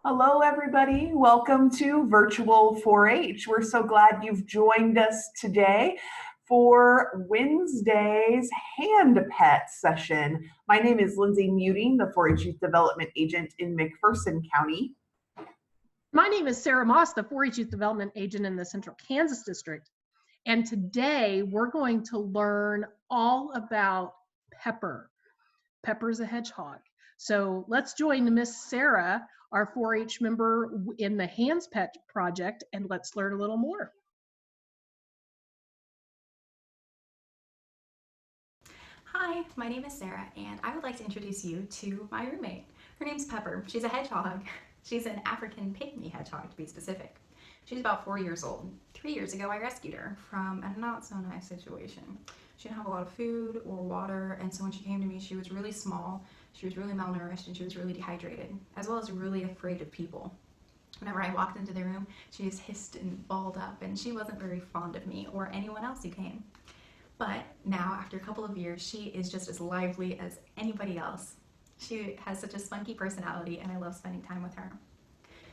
Hello, everybody. Welcome to Virtual 4-H. We're so glad you've joined us today for Wednesday's Hand Pet session. My name is Lindsay Muting, the 4-H Youth Development Agent in McPherson County. My name is Sarah Moss, the 4-H Youth Development Agent in the Central Kansas District. And today we're going to learn all about Pepper. Pepper's a hedgehog. So let's join Miss Sarah, our 4-H member in the Hands Pet project, and let's learn a little more. Hi, my name is Sarah, and I would like to introduce you to my roommate. Her name's Pepper. She's a hedgehog. She's an African pygmy hedgehog, to be specific. She's about 4 years old. 3 years ago, I rescued her from a not so nice situation. She didn't have a lot of food or water, and so when she came to me, she was really small, she was really malnourished, and she was really dehydrated, as well as really afraid of people. Whenever I walked into the room, she just hissed and balled up, and she wasn't very fond of me or anyone else who came. But now, after a couple of years, she is just as lively as anybody else. She has such a spunky personality, and I love spending time with her.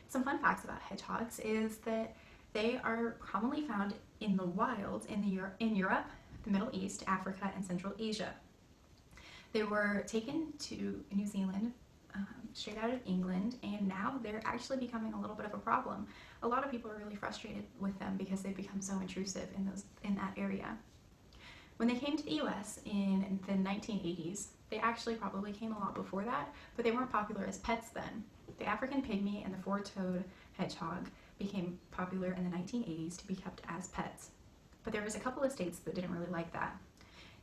Some fun facts about hedgehogs is that they are commonly found in the wild in Europe, the Middle East, Africa, and Central Asia. They were taken to New Zealand, straight out of England, and now they're actually becoming a little bit of a problem. A lot of people are really frustrated with them because they've become so intrusive in that area. When they came to the US in the 1980s, they actually probably came a lot before that, but they weren't popular as pets then. The African pygmy and the four-toed hedgehog became popular in the 1980s to be kept as pets. But there was a couple of states that didn't really like that.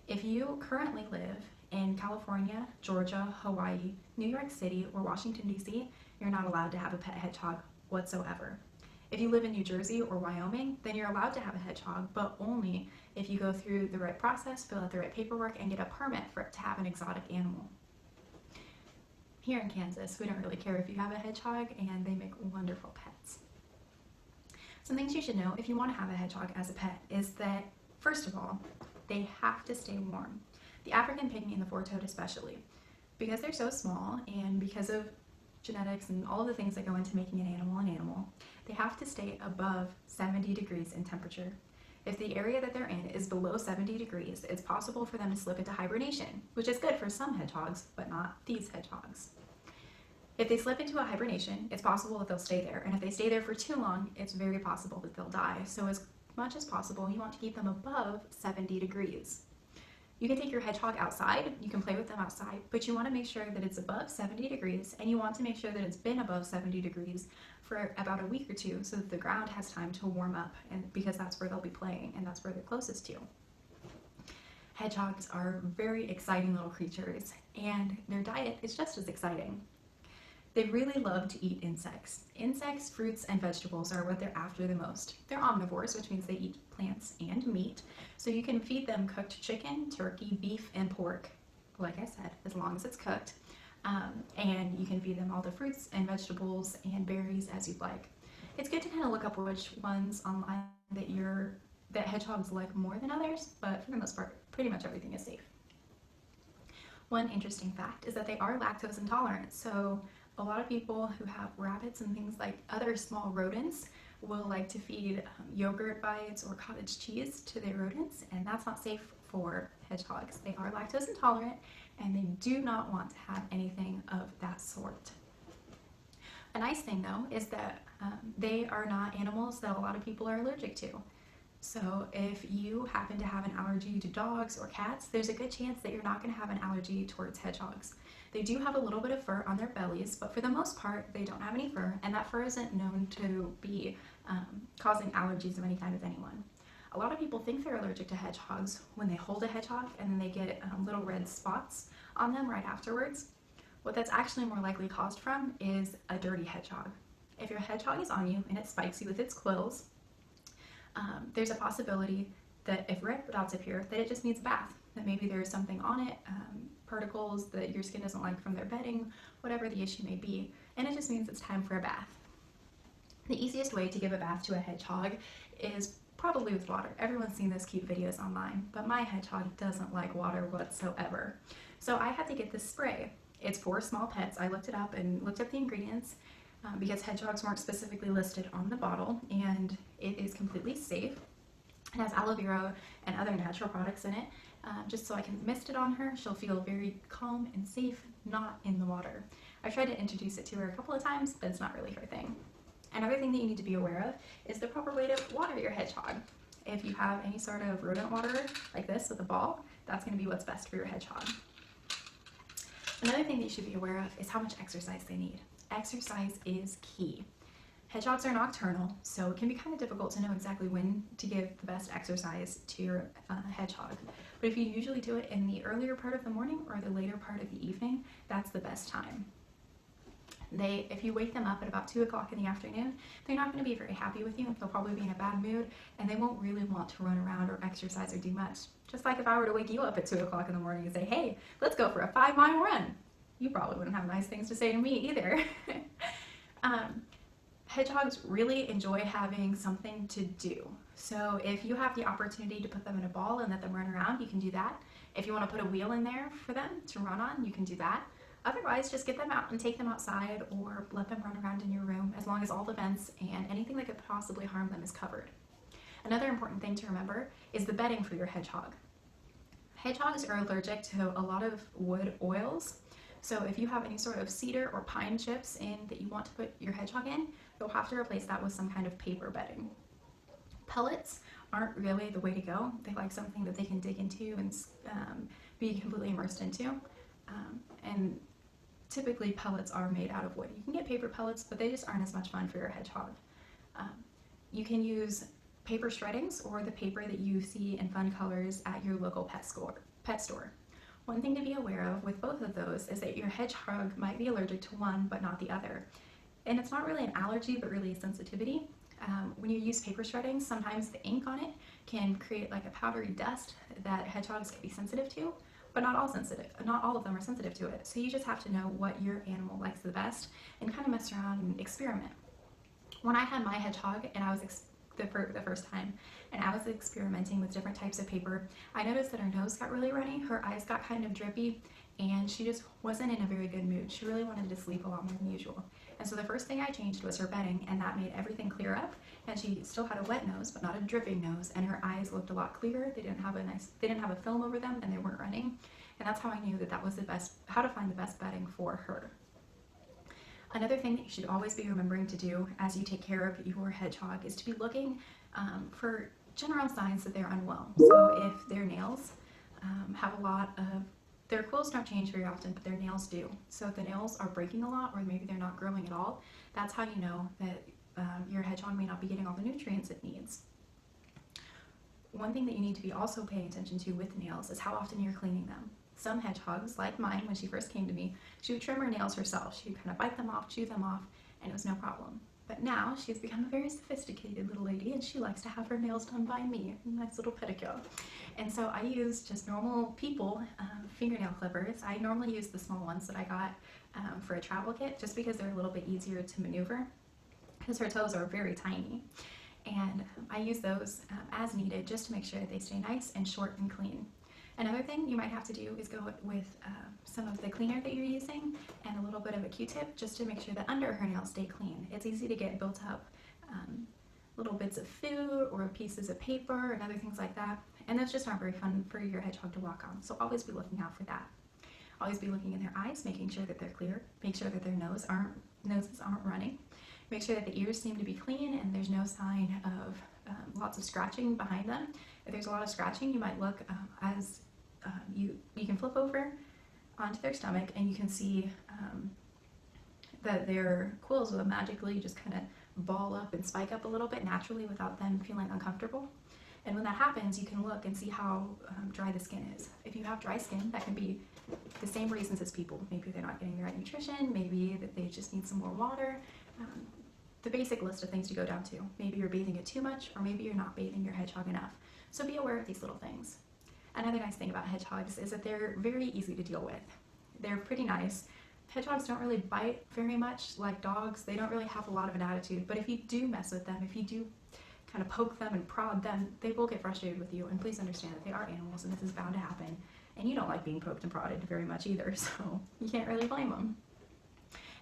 If you currently live in California, Georgia, Hawaii, New York City, or Washington, D.C., you're not allowed to have a pet hedgehog whatsoever. If you live in New Jersey or Wyoming, then you're allowed to have a hedgehog, but only if you go through the right process, fill out the right paperwork, and get a permit to have an exotic animal. Here in Kansas, we don't really care if you have a hedgehog, and they make wonderful pets. Some things you should know if you want to have a hedgehog as a pet is that, first of all, they have to stay warm. The African pygmy and the four-toed especially. Because they're so small, and because of genetics and all of the things that go into making an animal, they have to stay above 70 degrees in temperature. If the area that they're in is below 70 degrees, it's possible for them to slip into hibernation, which is good for some hedgehogs, but not these hedgehogs. If they slip into a hibernation, it's possible that they'll stay there, and if they stay there for too long, it's very possible that they'll die. So as much as possible, you want to keep them above 70 degrees. You can take your hedgehog outside, you can play with them outside, but you want to make sure that it's above 70 degrees, and you want to make sure that it's been above 70 degrees for about a week or two so that the ground has time to warm up, and because that's where they'll be playing and that's where they're closest to. Hedgehogs are very exciting little creatures, and their diet is just as exciting. They really love to eat insects. Insects, fruits, and vegetables are what they're after the most. They're omnivores, which means they eat plants and meat. So you can feed them cooked chicken, turkey, beef, and pork, like I said, as long as it's cooked. And you can feed them all the fruits and vegetables and berries as you'd like. It's good to kind of look up which ones online that hedgehogs like more than others, but for the most part, pretty much everything is safe. One interesting fact is that they are lactose intolerant, so a lot of people who have rabbits and things like other small rodents will like to feed yogurt bites or cottage cheese to their rodents, and that's not safe for hedgehogs. They are lactose intolerant, and they do not want to have anything of that sort. A nice thing though is that they are not animals that a lot of people are allergic to. So if you happen to have an allergy to dogs or cats, there's a good chance that you're not going to have an allergy towards hedgehogs. They do have a little bit of fur on their bellies, but for the most part, they don't have any fur, and that fur isn't known to be causing allergies of any kind with anyone. A lot of people think they're allergic to hedgehogs when they hold a hedgehog and then they get little red spots on them right afterwards. What that's actually more likely caused from is a dirty hedgehog. If your hedgehog is on you and it spikes you with its quills, there's a possibility that if red dots appear, that it just needs a bath, that maybe there's something on it, particles that your skin doesn't like from their bedding, whatever the issue may be, and it just means it's time for a bath. The easiest way to give a bath to a hedgehog is probably with water. Everyone's seen those cute videos online, but my hedgehog doesn't like water whatsoever. So I had to get this spray. It's for small pets. I looked it up and looked up the ingredients. because hedgehogs weren't specifically listed on the bottle, and it is completely safe. It has aloe vera and other natural products in it, just so I can mist it on her. She'll feel very calm and safe, not in the water. I've tried to introduce it to her a couple of times, but it's not really her thing. Another thing that you need to be aware of is the proper way to water your hedgehog. If you have any sort of rodent waterer like this with a ball, that's going to be what's best for your hedgehog. Another thing that you should be aware of is how much exercise they need. Exercise is key. Hedgehogs are nocturnal, so it can be kind of difficult to know exactly when to give the best exercise to your hedgehog. But if you usually do it in the earlier part of the morning or the later part of the evening, that's the best time. If you wake them up at about 2 o'clock in the afternoon, they're not going to be very happy with you. They'll probably be in a bad mood, and they won't really want to run around or exercise or do much. Just like if I were to wake you up at 2 o'clock in the morning and say, hey, let's go for a 5-mile run. You probably wouldn't have nice things to say to me either. Hedgehogs really enjoy having something to do. So if you have the opportunity to put them in a ball and let them run around, you can do that. If you want to put a wheel in there for them to run on, you can do that. Otherwise, just get them out and take them outside, or let them run around in your room, as long as all the vents and anything that could possibly harm them is covered. Another important thing to remember is the bedding for your hedgehog. Hedgehogs are allergic to a lot of wood oils. So if you have any sort of cedar or pine chips in that you want to put your hedgehog in, you'll have to replace that with some kind of paper bedding. Pellets aren't really the way to go. They like something that they can dig into and be completely immersed into. And typically pellets are made out of wood. You can get paper pellets, but they just aren't as much fun for your hedgehog. You can use paper shreddings or the paper that you see in fun colors at your local pet store. One thing to be aware of with both of those is that your hedgehog might be allergic to one but not the other. And it's not really an allergy, but really a sensitivity. When you use paper shreddings, sometimes the ink on it can create like a powdery dust that hedgehogs can be sensitive to, but not all of them are sensitive to it. So you just have to know what your animal likes the best and kind of mess around and experiment. When I had my hedgehog and I was the first time, and I was experimenting with different types of paper, I noticed that her nose got really runny, her eyes got kind of drippy, and she just wasn't in a very good mood. She really wanted to sleep a lot more than usual. And so the first thing I changed was her bedding, and that made everything clear up. And she still had a wet nose, but not a dripping nose, and her eyes looked a lot clearer. They didn't have a film over them, and they weren't running. And that's how I knew that that was how to find the best bedding for her. Another thing that you should always be remembering to do as you take care of your hedgehog is to be looking for general signs that they're unwell. So if their nails have a lot of, their quills don't change very often, but their nails do. So if the nails are breaking a lot, or maybe they're not growing at all, that's how you know that your hedgehog may not be getting all the nutrients it needs. One thing that you need to be also paying attention to with nails is how often you're cleaning them. Some hedgehogs, like mine, when she first came to me, she would trim her nails herself. She would kind of bite them off, chew them off, and it was no problem. But now she's become a very sophisticated little lady, and she likes to have her nails done by me, a nice little pedicure. And so I use just normal people fingernail clippers. I normally use the small ones that I got for a travel kit, just because they're a little bit easier to maneuver, because her toes are very tiny. And I use those as needed, just to make sure that they stay nice and short and clean. Another thing you might have to do is go with some of the cleaner that you're using and a little bit of a Q-tip, just to make sure that under her nails stay clean. It's easy to get built up little bits of food or pieces of paper and other things like that, and those just aren't very fun for your hedgehog to walk on. So always be looking out for that. Always be looking in their eyes, making sure that they're clear. Make sure that their noses aren't running. Make sure that the ears seem to be clean and there's no sign of lots of scratching behind them. If there's a lot of scratching, you might look you can flip over onto their stomach, and you can see that their quills will magically just kind of ball up and spike up a little bit naturally without them feeling uncomfortable. And when that happens, you can look and see how dry the skin is. If you have dry skin, that can be the same reasons as people. Maybe they're not getting the right nutrition, maybe that they just need some more water. The basic list of things to go down to. Maybe you're bathing it too much, or maybe you're not bathing your hedgehog enough. So be aware of these little things. Another nice thing about hedgehogs is that they're very easy to deal with. They're pretty nice. Hedgehogs don't really bite very much like dogs. They don't really have a lot of an attitude, but if you do mess with them, if you do kind of poke them and prod them, they will get frustrated with you. And please understand that they are animals and this is bound to happen. And you don't like being poked and prodded very much either, so you can't really blame them.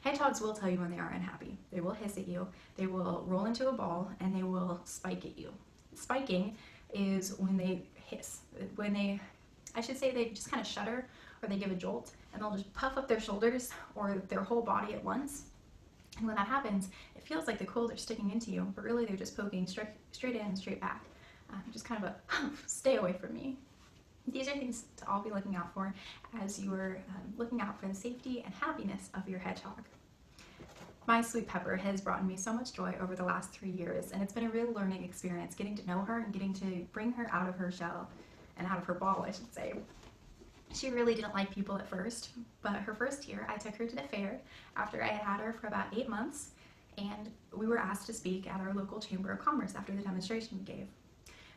Hedgehogs will tell you when they are unhappy. They will hiss at you, they will roll into a ball, and they will spike at you. Spiking is when they hiss. When they, I should say, they just kind of shudder or they give a jolt, and they'll just puff up their shoulders or their whole body at once. And when that happens, it feels like the quills are sticking into you, but really they're just poking straight in and straight back. Just kind of a stay away from me. These are things to all be looking out for as you are looking out for the safety and happiness of your hedgehog. My sweet Pepper has brought me so much joy over the last 3 years, and it's been a real learning experience getting to know her and getting to bring her out of her shell, and out of her ball, I should say. She really didn't like people at first, but her first year I took her to the fair after I had had her for about 8 months, and we were asked to speak at our local Chamber of Commerce after the demonstration we gave.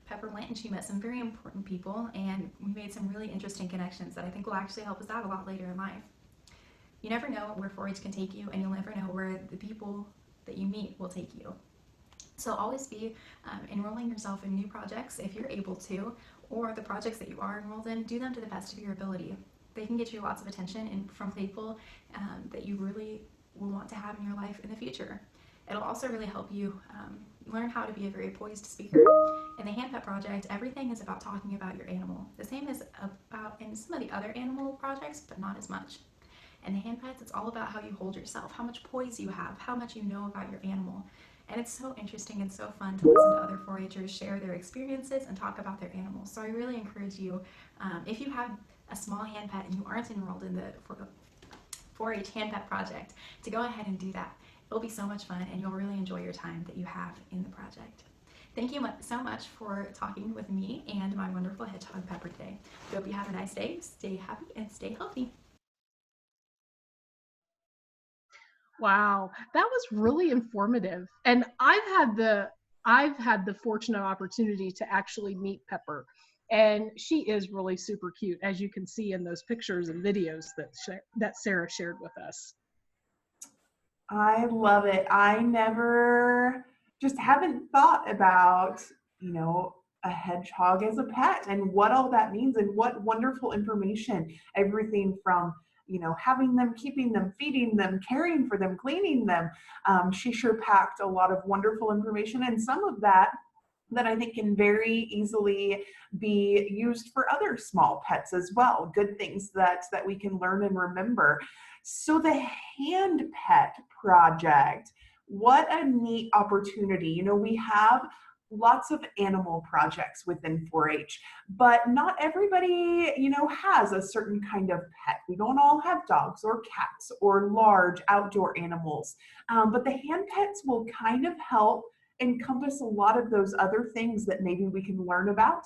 Pepper went and she met some very important people, and we made some really interesting connections that I think will actually help us out a lot later in life. You never know where 4-H can take you, and you'll never know where the people that you meet will take you. So always be enrolling yourself in new projects if you're able to, or the projects that you are enrolled in, do them to the best of your ability. They can get you lots of attention from people that you really will want to have in your life in the future. It'll also really help you learn how to be a very poised speaker. In the Hand Pet Project, everything is about talking about your animal. The same is about in some of the other animal projects, but not as much. In the Hand Pets, it's all about how you hold yourself, how much poise you have, how much you know about your animal. And it's so interesting and so fun to listen to other 4-Hers share their experiences and talk about their animals. So I really encourage you, if you have a small hand pet and you aren't enrolled in the 4-H Hand Pet Project, to go ahead and do that. It'll be so much fun, and you'll really enjoy your time that you have in the project. Thank you so much for talking with me and my wonderful hedgehog Pepper today. I hope you have a nice day, stay happy, and stay healthy. Wow, that was really informative. And I've had the fortunate opportunity to actually meet Pepper, and she is really super cute, as you can see in those pictures and videos that Sarah shared with us. I love it. I never just haven't thought about, a hedgehog as a pet and what all that means and what wonderful information. Everything from, having them, keeping them, feeding them, caring for them, cleaning them. She sure packed a lot of wonderful information, and some of that I think can very easily be used for other small pets as well. Good things that we can learn and remember. So the Hand Pet Project, what a neat opportunity. We have lots of animal projects within 4-H, but not everybody, has a certain kind of pet. We don't all have dogs or cats or large outdoor animals, but the hand pets will kind of help encompass a lot of those other things that maybe we can learn about.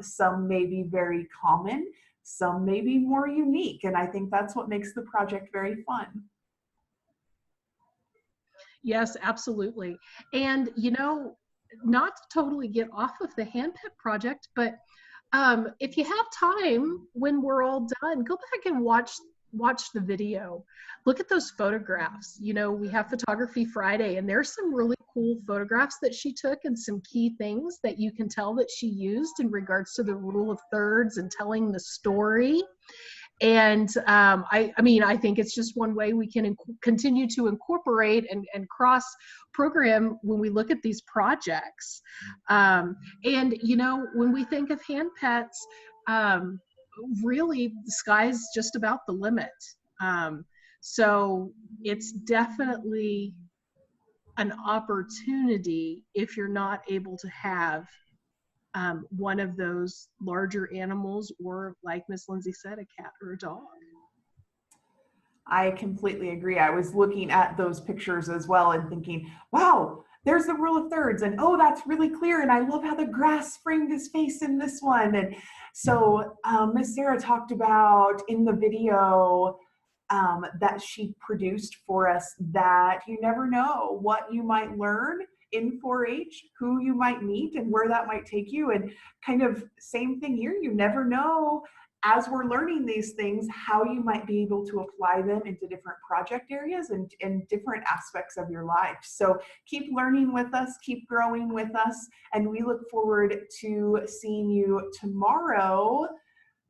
Some may be very common, some may be more unique, and I think that's what makes the project very fun. Yes, absolutely. And not to totally get off of the Hand Pet Project, but if you have time when we're all done, go back and watch the video. Look at those photographs. We have Photography Friday, and there's some really cool photographs that she took and some key things that you can tell that she used in regards to the rule of thirds and telling the story. And I think it's just one way we can continue to incorporate and cross program when we look at these projects. And when we think of hand pets, really the sky's just about the limit. So it's definitely an opportunity if you're not able to have one of those larger animals, or like Miss Lindsay said, a cat or a dog. I completely agree. I was looking at those pictures as well and thinking, wow, there's the rule of thirds, and oh, that's really clear, and I love how the grass framed his face in this one. And so Miss Sarah talked about in the video that she produced for us that you never know what you might learn in 4-H, who you might meet and where that might take you. And kind of same thing here, you never know as we're learning these things, how you might be able to apply them into different project areas and different aspects of your life. So keep learning with us, keep growing with us, and we look forward to seeing you tomorrow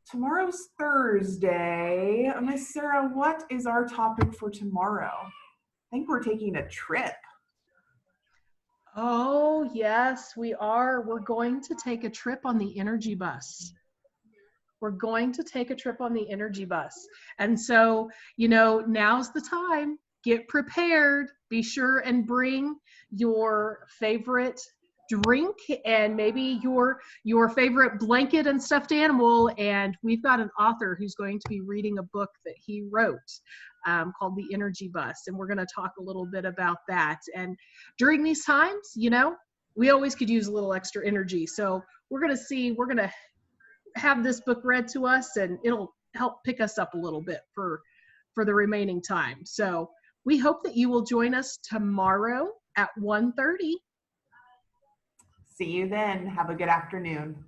Tomorrow's Thursday. Miss Sarah, what is our topic for tomorrow? I think we're taking a trip. Oh, yes, we are. We're going to take a trip on the energy bus. We're going to take a trip on the energy bus. And so, now's the time. Get prepared. Be sure and bring your favorite drink and maybe your favorite blanket and stuffed animal. And we've got an author who's going to be reading a book that he wrote called The Energy Bus. And we're going to talk a little bit about that. And during these times, we always could use a little extra energy. So we're going to have this book read to us, and it'll help pick us up a little bit for the remaining time. So we hope that you will join us tomorrow at 1:30. See you then. Have a good afternoon.